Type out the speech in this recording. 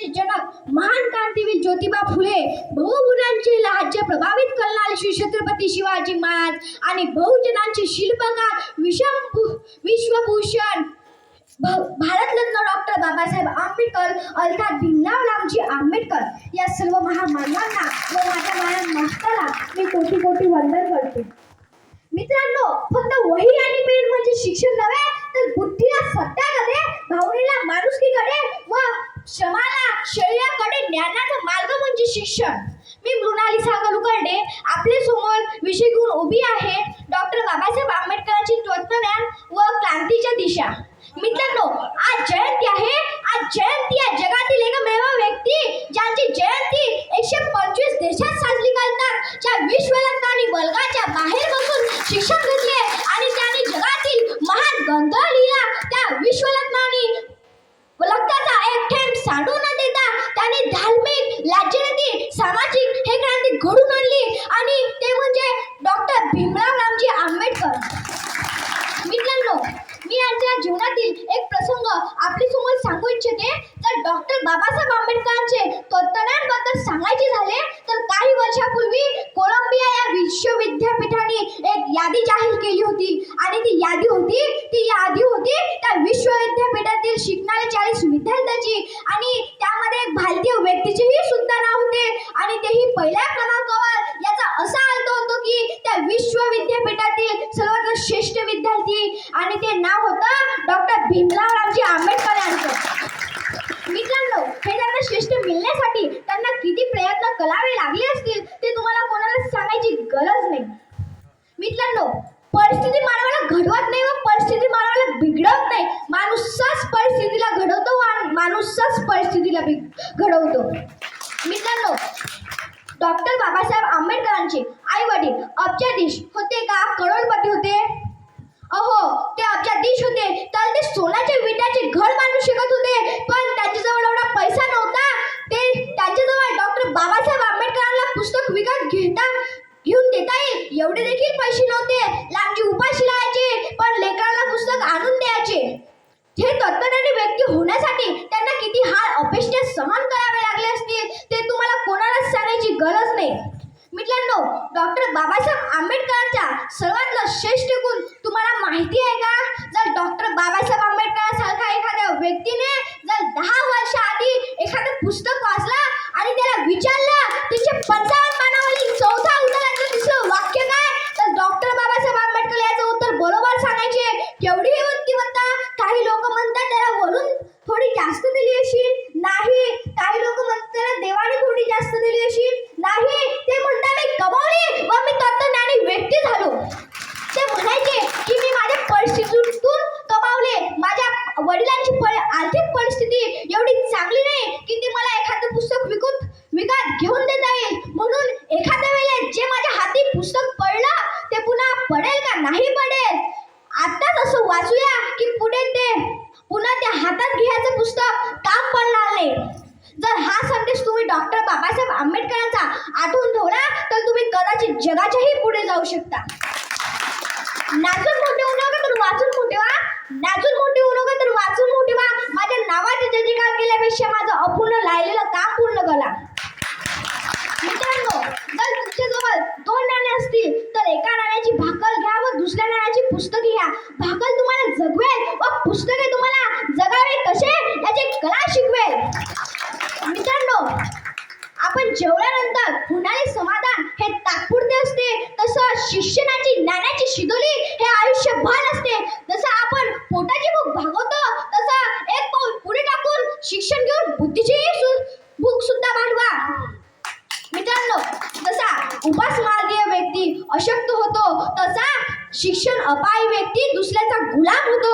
शिक्षणाचे जनक महान क्रांतीवीर ज्योतिबा फुले, बहुगुणांचे राज्य प्रभावित करणारे श्री छत्रपती शिवाजी महाराज आणि बहुजनांचे शिल्पकार विश्वभूषण भारतरत्न डॉक्टर बाबासाहेब आंबेडकर अर्थात भीमराव रामजी आंबेडकर या सर्व महामानवांना व माझ्या महान मास्टरला मी कोटी कोटी वंदन करते. मित्रांनो, फक्त वही आणि पेन म्हणजे शिक्षण नव्हे, तर बुद्धीला सत्याकडे, भावनेला माणुसकीकडे व श्रमाला शरीराकडे ज्ञानाचा मार्ग म्हणजे शिक्षण. मी मृणाली सागर उकरडे आपल्या समोर विषय घेऊन उभी आहे. डॉक्टर बाबासाहेब आंबेडकरांची तत्वज्ञान व क्रांतीच्या दिशा. मित्रांनो, आज जयंती आहे. आज जयंती आहे जगातील एकमेव व्यक्ती ज्यांची जयंती 125 देशात साजरी करतात, ज्या विश्वरत्नांनी वर्गाच्या बाहेर बसून शिक्षण घेतले आणि त्यांनी जगातील महान ग्रंथ लिहिला. त्या विश्वरत्नांनी रक्ताचा एक थेंब सांडू न देता त्यांनी धार्मिक, राजनीतिक, सामाजिक हे क्रांती घडून आणली आणि ते म्हणजे डॉक्टर भीमराव रामजी आंबेडकर. मित्रांनो, मी यांच्या जीवनातील एक प्रसंग आपल्यासमोर सांगू इच्छिते. तर डॉक्टर बाबासाहेब आंबेडकरांचे तत्वज्ञानाबद्दल सांगायचे झाले तर काही वर्षापूर्वी कोलंबिया या विश्वविद्यापीठाने एक यादी जाहीर केली होती आणि ती यादी होती त्या विश्वविद्यापीठातील शिकणारे 40 विद्यार्थ्यांची आणि त्यामध्ये एक भारतीय व्यक्तीचेही सुद्धा नाव होते आणि तेही पहिल्या क्रमांकावर. याचा असा अर्थ होतो की त्या विश्वविद्यापीठातील सर्वात श्रेष्ठ विद्यार्थी आणि ते नाव होतं डॉक्टर भीमराव रामजी आंबेडकर यांचं. मित्रांनो, हे त्यांना श्रेष्ठ मिळण्यासाठी त्यांना किती प्रयत्न करावे लागले असतील ते तुम्हाला कोणाला सांगायची गरज नाही. मित्रांनो, परिस्थिती मानवाला घडवत नाही व परिस्थिती मानवाला बिघडवत नाही. माणूसच परिस्थितीला घडवतो आणि माणूसच परिस्थितीला घडवतो. मित्रांनो, डॉक्टर बाबासाहेब आंबेडकरांचे आई वडील अब्जाधीश होते का करोडपती होते? अहो, ते अब्जाधीश होते तर ते सोन्याचे विट्याचे घर बांधू शकत होते, पण त्यांच्याजवळ एवढा पैसा नव्हता. ते त्यांच्याजवळ डॉक्टर बाबासाहेब आंबेडकरांना पुस्तक विकत घेऊन देता येईल एवढे देखील पैसे नव्हते. लांबची उपाशी राहायचे पण लेकरांना पुस्तक आणून द्यायचे. हे तत्वज्ञानी व्यक्ती होण्यासाठी त्यांना किती हाल अपेष्टा सहन करावे लागले असतील ते तुम्हाला कोणालाच सांगायची गरज नाही. मित्रांनो, डॉक्टर बाबासाहेब आंबेडकरांचा सर्वात श्रेष्ठ गुण तुम्हाला माहिती आहे का? जर डॉक्टर बाबासाहेब आंबेडकरांसारखा एखाद्या व्यक्तीने जर 10 वर्ष आधी एखादं पुस्तक वाचलं आणि त्याला विचारलं तिचे 55 पानावरील चौथा उत्तराचं तिसरं वाक्य काय, तर डॉक्टर बाबासाहेब आंबेडकर याचं उत्तर बरोबर सांगायचे. केवढी बुद्धिमत्ता! काही लोक म्हणतात त्याला वरून थोडी जास्त दिली असेल, नाही. काही लोक म्हणतात त्याला देवाने थोडी जास्त दिली असेल, नाही. ते म्हणतात मी कमावली व मी तत्वज्ञानी व्यक्ती झालो. ते म्हणायचे की मी माझ्या परिस्थितीतून कमावले. माझ्या वडिलांची आर्थिक परिस्थिती एवढी चांगली नाही की ती मला एखादं पुस्तक विकत घेऊन देता येईल, म्हणून एखाद्या वेळेला जे माझ्या हाती पुस्तक पडलं ते पुन्हा पडेल का नाही पडेल. आताच असं वाचूया की पुढे ते पुन्हा त्या हातात घ्यायचं पुस्तक काम पडणार नाही. जर हा संदेश तुम्ही डॉक्टर बाबासाहेब आंबेडकरांचा आठवून ठेवला तर तुम्ही कदाचित जगाच्याही पुढे जाऊ शकता. नाचून मोठे होऊ नका तर वाचून मोठे व्हा. नाचून मोठे होऊ नका तर वाचून मोठे व्हा. माझ्या नावाचे जयजयकार केल्यापेक्षा माझं अपूर्ण राहिलेलं काम पूर्ण करा. मित्रांनो, जर तुमच्याजवळ 2 नाणे असतील तर एका नाण्याची भाकल घ्या व दुसऱ्या नाण्याची पुस्तके घ्या. भाकल तुम्हाला जगवेल व पुस्तके तुम्हाला जगावे कसे याची कला शिकवेल. मित्रांनो, आपण जेवल्यानंतर होणारे समाधान हे तात्पुरते असते, तसं शिक्षणाची ज्ञानाची शिदोरी हे आयुष्यभर असते. जसं आपण पोटाची भूक भागवतो तसं एक पाऊल पुढे टाकून शिक्षण घेऊन बुद्धीची भूक सुद्धा भागवा. मित्रांनो, जसा उपासमार्गीय व्यक्ती अशक्त होतो तसा शिक्षण अपायी व्यक्ती दुसऱ्याचा गुलाम होतो.